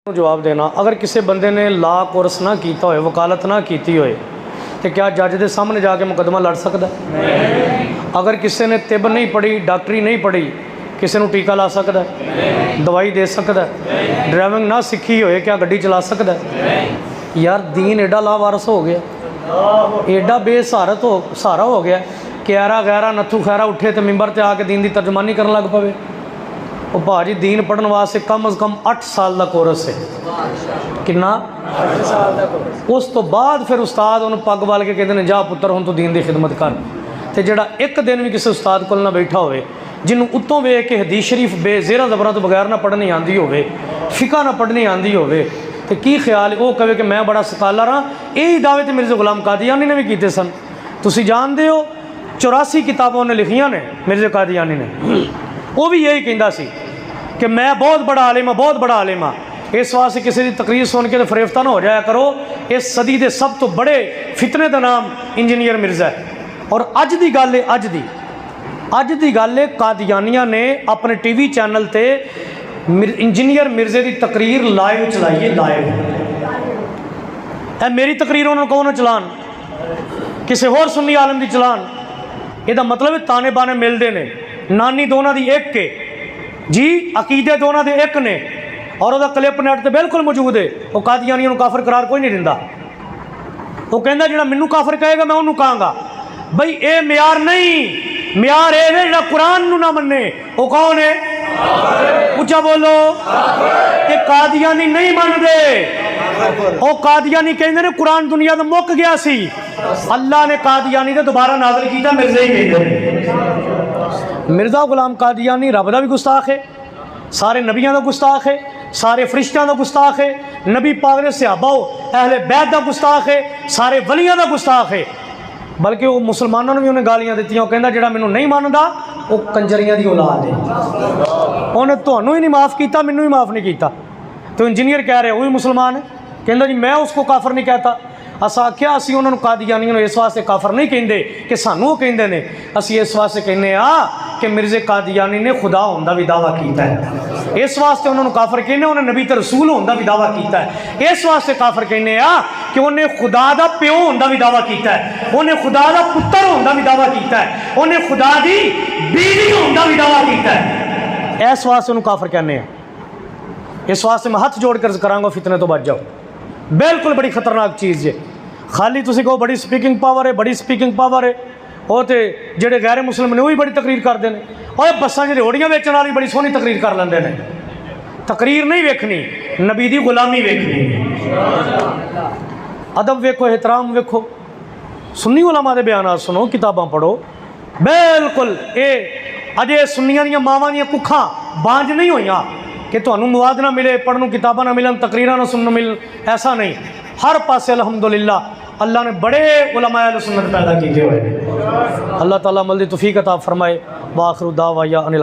जवाब देना, अगर किसी बंदे ने ला कोर्स ना किया होए, वकालत ना की होए तो क्या जज के सामने जाके मुकदमा लड़ सकता है? अगर किसी ने तिब नहीं पढ़ी, डॉक्टरी नहीं पढ़ी, किसी को टीका ला सकता है, दवाई दे सकता है, ड्राइविंग ना सीखी होए क्या गड्डी चला सकता है? यार दीन एडा लावारस हो गया, एडा सहारा हो गया कि यारा गैरा नथू खैरा उठे तो मिंबर से आके दीन की तर्जमानी करने लग पवे। वो भाजी दीन पढ़ने वास्ते कम अज़ कम 8 साल का कोर्स है। कितना? 8 साल का कोर्स। उस तो बाद फिर उस्ताद उन्होंने पग वाल के कहते हैं जा पुत्र हुण तू दीन की खिदमत कर। तो जोड़ा एक दिन भी किसी उस्ताद को ना बैठा होवे जिन्हों उत्तों वेख के हदीस शरीफ बेजेरा जबरों तो बगैर ना पढ़नी आती होवे, फिका ना पढ़नी आती होवे, तो की ख्याल वो कहे कि मैं बड़ा स्कॉलर हाँ। यही दावे तो मिर्ज़ा गुलाम कादियानी ने भी किए सन। तुसीं जानते हो 84 किताबों उन्हें लिखियां ने मिर्ज़ा कादियानी ने। वो भी यही कहता सी कि मैं बहुत बड़ा आलिम हाँ, बहुत बड़ा आलिम हाँ। इस वास्ते किसी की तकरीर सुन के तो फरेफ्ता ना हो जाया करो। इस सदी के सब तो बड़े फितने का नाम इंजीनियर मिर्ज़ा है। और अज की गल है, अज की गल है, कादियानिया ने अपने टीवी चैनल ते इंजीनियर मिर्ज़े की तकरीर लाइव चलाई है। लाइव मेरी तकरीर उन्होंने कौन चलान, किसी होर सुन्नी आलम की चलान। यदा मतलब है ताने बाने मिलते हैं, नानी दोनों की एक के जी, अकीदे दोनों के एक ने, और वह क्लिप नेट तो बिल्कुल मौजूद है। वो कादियानियों को काफिर करार कोई नहीं दिंदा। वो कहता जो मैनू काफिर कहेगा मैं उन्होंने कहांगा बई ये म्यार नहीं, म्यार ये जो कुरान नू ना मन्ने वो कौन है? ऊंचा बोलो कि कादियानी नहीं मानते। वो कादियानी कहते हैं कुरान दुनिया तो मुक गया सी, अल्लाह ने कादियानी तो दोबारा नाज़िल किया। मिर्ज़ा ही कहते मिर्ज़ा गुलाम कादियानी रब का भी गुस्ताख है, सारे नबियों का गुस्ताख है, सारे फरिश्तों का गुस्ताख है, नबी पाक ने सहाबा अहले बैत का गुस्ताख है, सारे वलियां का गुस्ताख है। बल्कि वो मुसलमानों ने भी उन्हें गालियां दी। कहता जो मैनू नहीं मानता वो कंजरियां की औलाद है, उन्हें तुहानू ही नहीं माफ़ किया, मैनू ही माफ़ नहीं किया। तो इंजीनियर कह रहे वो भी मुसलमान है, कहता जी मैं उसको काफर नहीं कहता। असा आख्या असी उन्होंने कादियानियों इस वास्ते काफर नहीं कहते कि सानू वो कहते हैं, असी इस वास्ते कहने कि मिर्ज़े कादियानी ने खुदा होने का भी दावा किया है। इस वास्ते उन्होंने काफर कहने, उन्हें नबी ते रसूल होने का भी दावा किया है। इस वास्ते काफर कहने कि उन्हें खुदा का प्यो होने का भी दावा किया है, उन्हें खुदा का पुत्र होने का भी दावा किया है, उन्हें खुदा की बीवी होने का भी दावा किया है। इस वास्ते उन्होंने काफर कहने। इस वास्ते मैं हथ जोड़ कर करांगा फितने तो बच जाओ। बिल्कुल बड़ी खतरनाक चीज़ है। खाली तुसी कहो बड़ी स्पीकिंग पावर है, बड़ी स्पीकिंग पावर है, वो तो जेडे गैर मुस्लिम ने वही बड़ी तकरीर करते हैं। और बसा च रेहड़ियाँ बेचने वाली बड़ी सोहनी तकरीर कर लेंगे ने। तकरीर नहीं वेखनी, नबी की गुलामी वेखनी। अदब वेखो, एहतराम वेखो, सुन्नी उलमा के बयान सुनो, किताबां पढ़ो। बिल्कुल ये अजे सुन्नियां दी मावां दी कुखां बांझ नहीं हुई कि तुहानू मुआद ना मिले, पढ़नू किताबां ना मिलन, तकरीरां ना सुनने मिलन, ऐसा नहीं। हर पासे अल्हम्दुलिल्लाह अल्लाह ने बड़े उलमाए अहले सुन्नत पैदा किए हुए। अल्लाह ताला अमल दी तौफीक अता फरमाए। व आखिरु दावा या अनिल